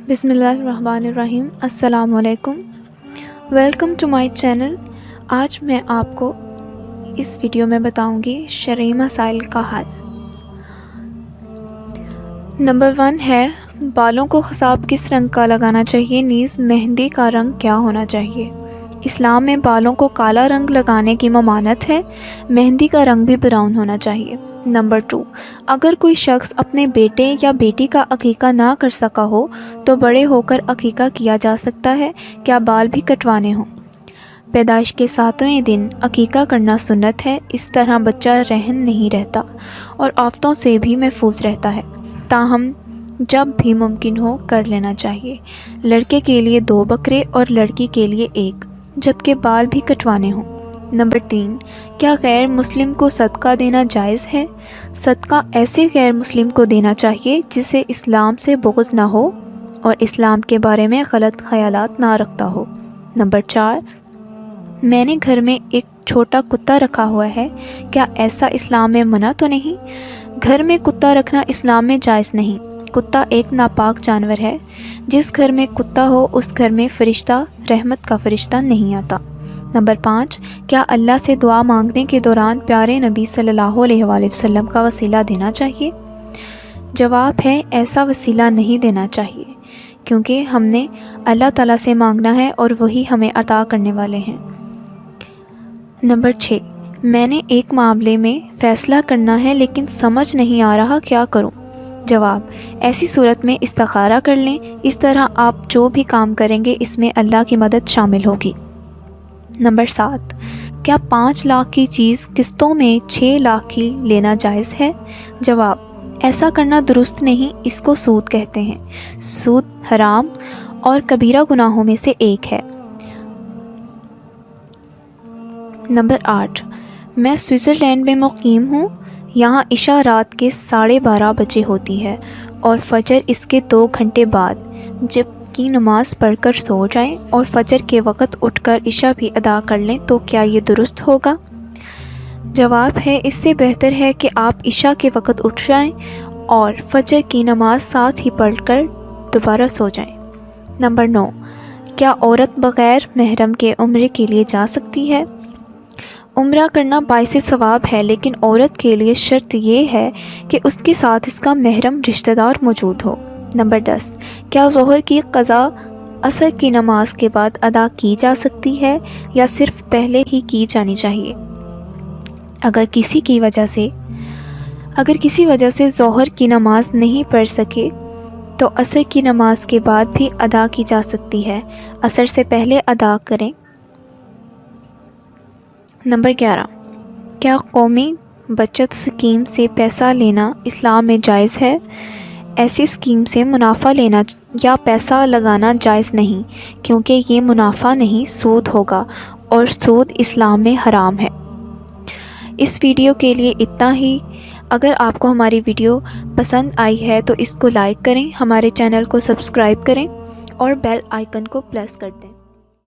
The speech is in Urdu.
بسم اللہ الرحمن الرحیم۔ السلام علیکم، ویلکم ٹو مائی چینل۔ آج میں آپ کو اس ویڈیو میں بتاؤں گی شرعی مسائل کا حل۔ نمبر 1 ہے بالوں کو خضاب کس رنگ کا لگانا چاہیے، نیز مہندی کا رنگ کیا ہونا چاہیے۔ اسلام میں بالوں کو کالا رنگ لگانے کی ممانعت ہے، مہندی کا رنگ بھی براؤن ہونا چاہیے۔ نمبر 2، اگر کوئی شخص اپنے بیٹے یا بیٹی کا عقیقہ نہ کر سکا ہو تو بڑے ہو کر عقیقہ کیا جا سکتا ہے، کیا بال بھی کٹوانے ہوں؟ پیدائش کے 7ویں دن عقیقہ کرنا سنت ہے، اس طرح بچہ رہن نہیں رہتا اور آفتوں سے بھی محفوظ رہتا ہے، تاہم جب بھی ممکن ہو کر لینا چاہیے۔ لڑکے کے لیے 2 بکرے اور لڑکی کے لیے 1، جبکہ بال بھی کٹوانے ہوں۔ نمبر 3، کیا غیر مسلم کو صدقہ دینا جائز ہے؟ صدقہ ایسے غیر مسلم کو دینا چاہیے جسے اسلام سے بغض نہ ہو اور اسلام کے بارے میں غلط خیالات نہ رکھتا ہو۔ نمبر 4، میں نے گھر میں ایک چھوٹا کتا رکھا ہوا ہے، کیا ایسا اسلام میں منع تو نہیں؟ گھر میں کتا رکھنا اسلام میں جائز نہیں۔ کتا ایک ناپاک جانور ہے، جس گھر میں کتا ہو اس گھر میں فرشتہ رحمت کا فرشتہ نہیں آتا۔ نمبر 5، کیا اللہ سے دعا مانگنے کے دوران پیارے نبی صلی اللہ علیہ وآلہ وسلم کا وسیلہ دینا چاہیے؟ جواب ہے ایسا وسیلہ نہیں دینا چاہیے، کیونکہ ہم نے اللہ تعالیٰ سے مانگنا ہے اور وہی ہمیں عطا کرنے والے ہیں۔ نمبر 6، میں نے ایک معاملے میں فیصلہ کرنا ہے لیکن سمجھ نہیں آ رہا، کیا کروں؟ جواب، ایسی صورت میں استخارہ کر لیں، اس طرح آپ جو بھی کام کریں گے اس میں اللہ کی مدد شامل ہوگی۔ نمبر 7، کیا 5 لاکھ کی چیز قسطوں میں 6 لاکھ کی لینا جائز ہے؟ جواب، ایسا کرنا درست نہیں، اس کو سود کہتے ہیں۔ سود حرام اور کبیرہ گناہوں میں سے ایک ہے۔ نمبر 8، میں سوئٹزرلینڈ میں مقیم ہوں، یہاں عشاء رات کے 12:30 بجے ہوتی ہے اور فجر اس کے 2 گھنٹے بعد، جب کی نماز پڑھ کر سو جائیں اور فجر کے وقت اٹھ کر عشاء بھی ادا کر لیں تو کیا یہ درست ہوگا؟ جواب ہے اس سے بہتر ہے کہ آپ عشاء کے وقت اٹھ جائیں اور فجر کی نماز ساتھ ہی پڑھ کر دوبارہ سو جائیں۔ نمبر 9، کیا عورت بغیر محرم کے عمرے کے لیے جا سکتی ہے؟ عمرہ کرنا باعث ثواب ہے، لیکن عورت کے لیے شرط یہ ہے کہ اس کے ساتھ اس کا محرم رشتہ دار موجود ہو۔ نمبر 10، کیا ظہر کی قضا عصر کی نماز کے بعد ادا کی جا سکتی ہے یا صرف پہلے ہی کی جانی چاہیے؟ اگر کسی وجہ سے ظہر کی نماز نہیں پڑھ سکے تو عصر کی نماز کے بعد بھی ادا کی جا سکتی ہے، عصر سے پہلے ادا کریں۔ نمبر 11، کیا قومی بچت اسکیم سے پیسہ لینا اسلام میں جائز ہے؟ ایسی اسکیم سے منافع لینا یا پیسہ لگانا جائز نہیں، کیونکہ یہ منافع نہیں سود ہوگا اور سود اسلام میں حرام ہے۔ اس ویڈیو کے لیے اتنا ہی۔ اگر آپ کو ہماری ویڈیو پسند آئی ہے تو اس کو لائک کریں، ہمارے چینل کو سبسکرائب کریں اور بیل آئیکن کو پریس کر دیں۔